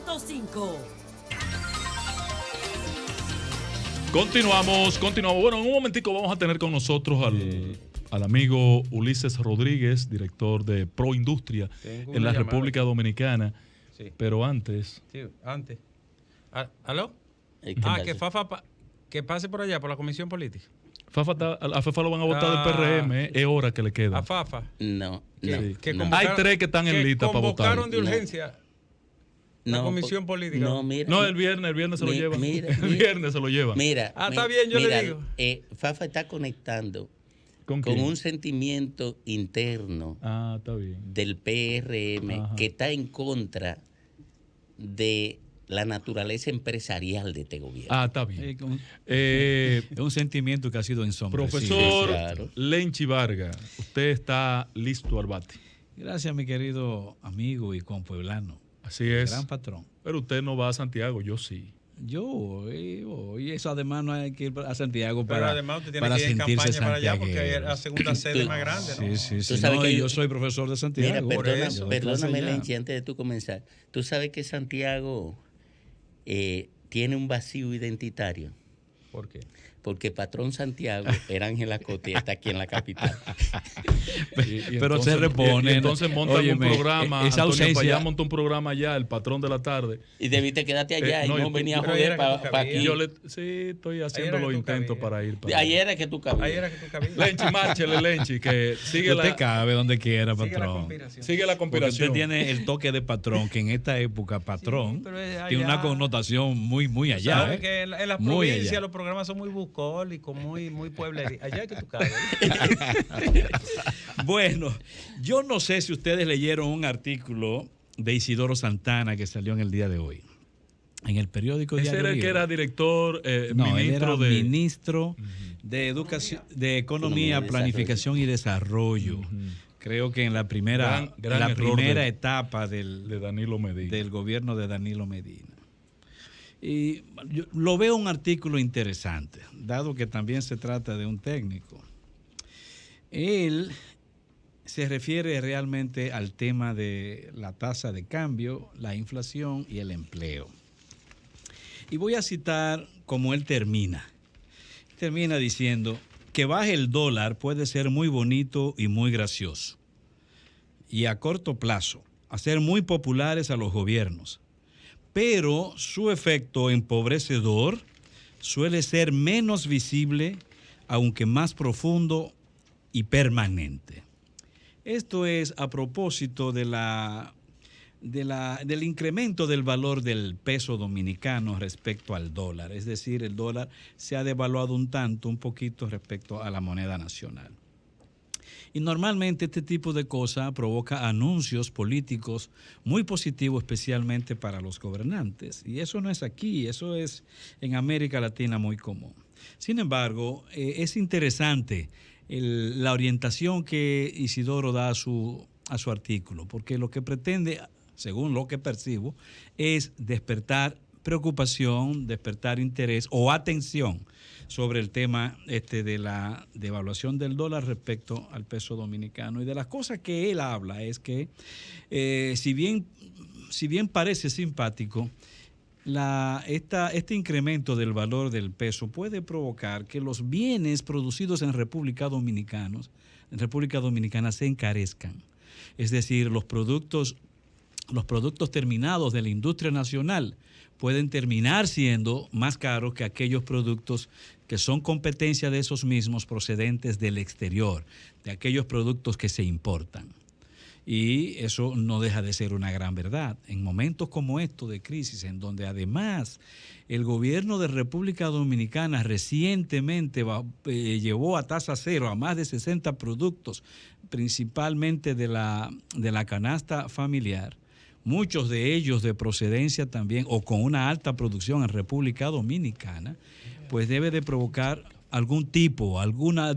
106.5. Continuamos. Bueno, en un momentico vamos a tener con nosotros al amigo Ulises Rodríguez, director de Proindustria en la República Dominicana. Sí. Pero antes... Sí, antes. ¿Aló? Que Fafa que pase por allá, por la Comisión Política. A Fafa lo van a votar del PRM, es hora que le queda. ¿A Fafa? No. Hay 3 que están en lista para votar. Convocaron de urgencia la Comisión Política. No, el viernes se lo lleva. El viernes se lo lleva. Está bien, yo le digo. Fafa está conectando con un sentimiento interno está bien. del PRM. Ajá. Que está en contra de la naturaleza empresarial de este gobierno. Está bien. Es un sentimiento que ha sido ensombrecido. Profesor Lenchi Vargas, usted está listo al bate. Gracias, mi querido amigo y compueblano. Así es. Gran patrón. Pero usted no va a Santiago, yo sí. Yo voy. Eso además no hay que ir a Santiago para, además usted tiene que ir en campaña para allá porque la segunda sede es más grande, ¿no? Sí. ¿Tú sabes que yo soy profesor de Santiago? Mira, perdóname, Lenchi, antes de tú comenzar. ¿Tú sabes que Santiago tiene un vacío identitario? ¿Por qué? Porque patrón Santiago era Ángela Cote y está aquí en la capital. Pero entonces, se repone. Entonces montan un programa. Esa ausencia. Monta un programa allá, el patrón de la tarde. Y debiste quedarte allá y no venía a joder para aquí. Sí, estoy haciendo los intentos para ir. Ayer era que tú cabías. Lenchi, márchele, Lenchi, que sigue usted cabe donde quiera, patrón. Sigue la conspiración. Usted tiene el toque de patrón, que en esta época patrón tiene una connotación muy allá. ¿Sabes que en las provincias los programas son muy bucólicos, muy puebleros? Allá es que tú cabes. Bueno, yo no sé si ustedes leyeron un artículo de Isidoro Santana que salió en el día de hoy en el periódico Diario Libre. Ese era el que era director, ministro de Educación, de Economía, Planificación y Desarrollo. Creo que en la primera etapa de Danilo Medina. Del gobierno de Danilo Medina. Y yo lo veo un artículo interesante, dado que también se trata de un técnico. Él se refiere realmente al tema de la tasa de cambio, la inflación y el empleo. Y voy a citar como él termina. Termina diciendo que baje el dólar puede ser muy bonito y muy gracioso. Y a corto plazo, hacer muy populares a los gobiernos. Pero su efecto empobrecedor suele ser menos visible, aunque más profundo y permanente. Esto es a propósito del incremento del valor del peso dominicano respecto al dólar. Es decir, el dólar se ha devaluado un poquito respecto a la moneda nacional. Y normalmente este tipo de cosas provoca anuncios políticos muy positivos, especialmente para los gobernantes. Y eso no es aquí, eso es en América Latina muy común. Sin embargo, es interesante la orientación que Isidoro da a su artículo, porque lo que pretende, según lo que percibo, es despertar preocupación, despertar interés o atención sobre el tema de la devaluación del dólar respecto al peso dominicano. Y de las cosas que él habla es que, si bien parece simpático, este incremento del valor del peso puede provocar que los bienes producidos en República Dominicana se encarezcan. Es decir, los productos terminados de la industria nacional pueden terminar siendo más caros que aquellos productos que son competencia de esos mismos procedentes del exterior, de aquellos productos que se importan. Y eso no deja de ser una gran verdad. En momentos como estos de crisis, en donde además el gobierno de República Dominicana recientemente llevó a tasa cero a más de 60 productos, principalmente de la canasta familiar, muchos de ellos de procedencia también o con una alta producción en República Dominicana, pues debe de provocar alguna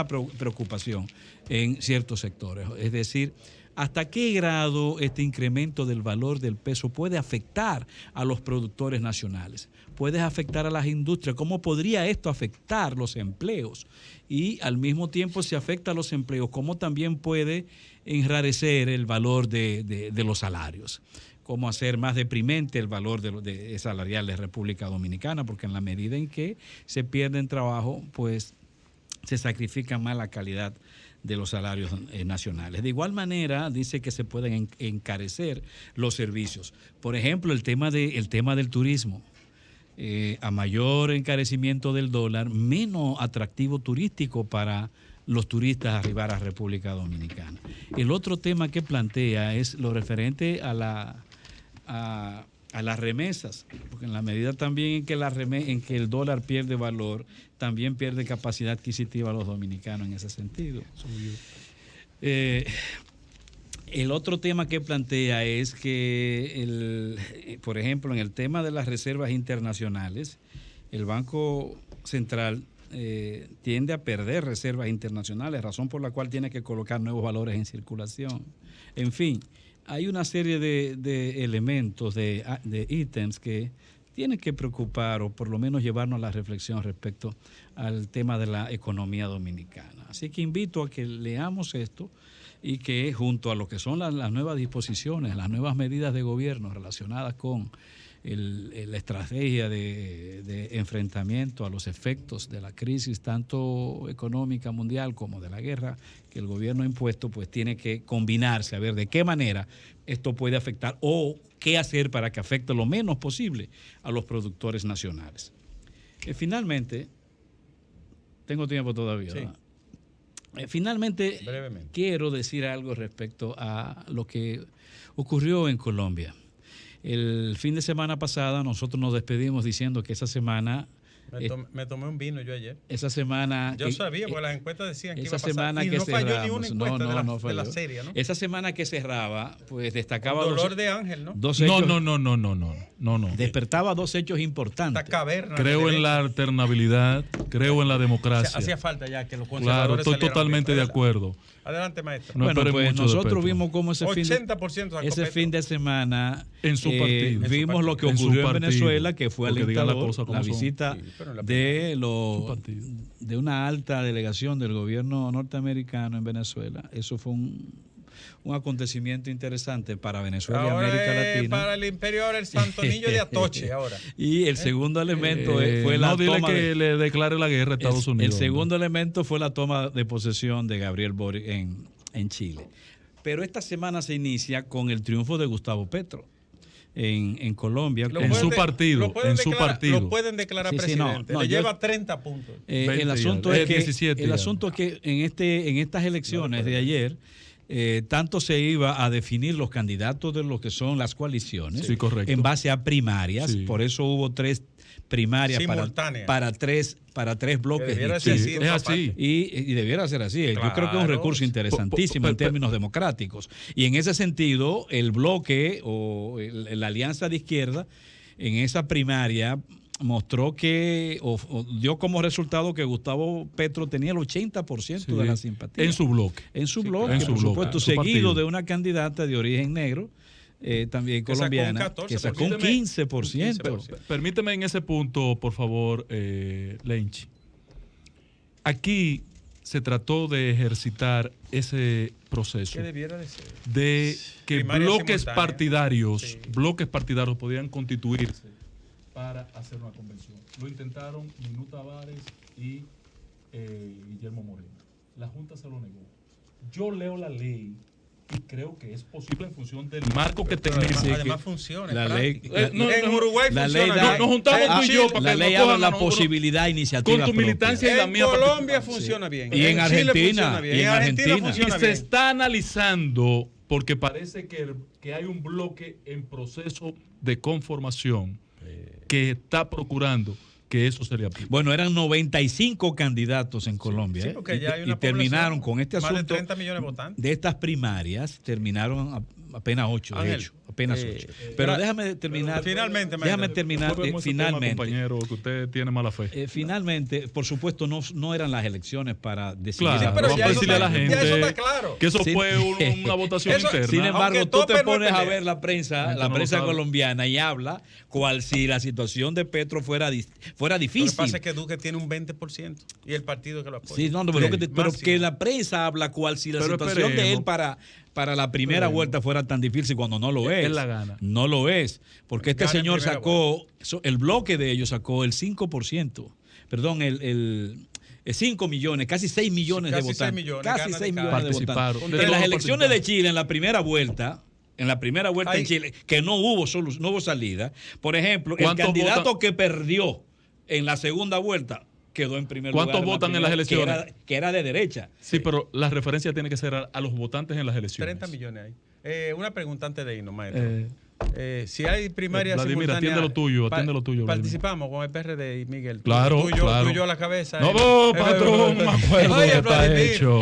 preocupación en ciertos sectores. Es decir, ¿hasta qué grado este incremento del valor del peso puede afectar a los productores nacionales? ¿Puede afectar a las industrias? ¿Cómo podría esto afectar los empleos? Y al mismo tiempo, si afecta a los empleos, ¿cómo también puede enrarecer el valor de los salarios? cómo hacer más deprimente el valor de salarial de República Dominicana, porque en la medida en que se pierden trabajo, pues se sacrifica más la calidad de los salarios nacionales. De igual manera, dice que se pueden encarecer los servicios. Por ejemplo, el tema del turismo. A mayor encarecimiento del dólar, menos atractivo turístico para los turistas arribar a República Dominicana. El otro tema que plantea es lo referente a las remesas, porque en la medida también en que el dólar pierde valor, también pierde capacidad adquisitiva a los dominicanos en ese sentido. El otro tema que plantea es que, por ejemplo, en el tema de las reservas internacionales, el Banco Central tiende a perder reservas internacionales, razón por la cual tiene que colocar nuevos valores en circulación. En fin, hay una serie de elementos, de ítems que tienen que preocupar o por lo menos llevarnos a la reflexión respecto al tema de la economía dominicana. Así que invito a que leamos esto y que junto a lo que son las nuevas disposiciones, las nuevas medidas de gobierno relacionadas con la estrategia de enfrentamiento a los efectos de la crisis tanto económica mundial como de la guerra que el gobierno ha impuesto, pues tiene que combinarse a ver de qué manera esto puede afectar o qué hacer para que afecte lo menos posible a los productores nacionales. Finalmente, tengo tiempo todavía, ¿verdad? Finalmente, brevemente, quiero decir algo respecto a lo que ocurrió en Colombia. El fin de semana pasada nosotros nos despedimos diciendo que esa semana... Me tomé un vino yo ayer. Esa semana... Yo sabía, porque las encuestas decían que iba a pasar. Semana y que no falló ni una encuesta de la serie, ¿no? Esa semana que cerraba, pues destacaba... Un dolor de ángel, ¿no? Dos hechos, no. Despertaba dos hechos importantes. Esta caverna. Creo en la alternabilidad, creo en la democracia. Hacía falta ya que los conservadores. Claro, estoy totalmente de acuerdo. Adelante, maestro. No, bueno, pues nosotros vimos cómo ese fin de semana en su partido vimos lo que ocurrió en Venezuela, que fue alentador, la visita de una alta delegación del gobierno norteamericano en Venezuela. Eso fue un acontecimiento interesante para Venezuela y América Latina. Para el imperio ahora el Santo Niño de Atoche ahora. Y el segundo elemento fue la toma... No, dile que le declare la guerra a Estados Unidos. El segundo elemento fue la toma de posesión de Gabriel Boric en Chile. Pero esta semana se inicia con el triunfo de Gustavo Petro en Colombia. En su partido. Lo pueden declarar presidente. Le lleva 30 puntos. El asunto es que en estas elecciones de ayer... tanto se iba a definir los candidatos de lo que son las coaliciones en base a primarias, por eso hubo 3 primarias para tres bloques. Es así. Y debiera ser así. Claro. Yo creo que es un recurso interesantísimo en términos democráticos. Y en ese sentido, el bloque o la alianza de izquierda en esa primaria mostró que, o dio como resultado que Gustavo Petro tenía el 80% de la simpatía. En su bloque. Por supuesto, seguido de una candidata de origen negro, también colombiana, que sacó un 15%. Permíteme en ese punto, por favor, Lenchi. Aquí se trató de ejercitar ese proceso. ¿Qué debiera de ser? De que bloques partidarios podían constituirse para hacer una convención. Lo intentaron Minú Tavares y Guillermo Moreno. La Junta se lo negó. Yo leo la ley y creo que es posible en función del marco que tenemos. Además funciona. La ley, en Uruguay la funciona. Nos juntamos tú y yo para que la ley habla la posibilidad de iniciativa con tu militancia propia. y la mía. En Colombia funciona bien. Y en Argentina. Y en Argentina y se está analizando porque parece que hay un bloque en proceso de conformación que está procurando que eso se le aplique. Bueno, eran 95 candidatos en Colombia. Sí, porque ya hay una y terminaron con este asunto. Más de 30 millones de votantes. De estas primarias, terminaron apenas 8, de hecho. Apenas 8. Pero déjame terminar. Finalmente, finalmente. Compañero, que usted tiene mala fe. Finalmente, por supuesto, no eran las elecciones para decidir. Claro, pero vamos a decirle a la gente eso está claro. que eso fue una votación interna. Sin embargo, tú te pones a ver la prensa colombiana y habla cual si la situación de Petro fuera difícil. Lo que pasa es que Duque tiene un 20% y el partido que lo apoya. Sí, pero que la prensa habla cual si la situación de él para para la primera vuelta fuera tan difícil cuando no lo es. Él la gana. No lo es, porque este Gana en señor primera sacó, el bloque de ellos sacó el 5%, perdón, el 5 millones, casi 6 millones de votantes. Casi 6 millones de votantes. En las elecciones de Chile, en la primera vuelta en Chile, que no hubo salida, por ejemplo, el candidato que perdió en la segunda vuelta quedó en primer lugar. ¿Cuántos votan en las elecciones? Que era de derecha. Sí, pero la referencia tiene que ser a los votantes en las elecciones. 30 millones ahí. Una pregunta antes de irnos, maestro. Si hay primarias Vladimir, simultáneas, atiende lo tuyo. Participamos con el PRD y Miguel. Claro, tú y yo a la cabeza. No, patrón, me acuerdo que está hecho.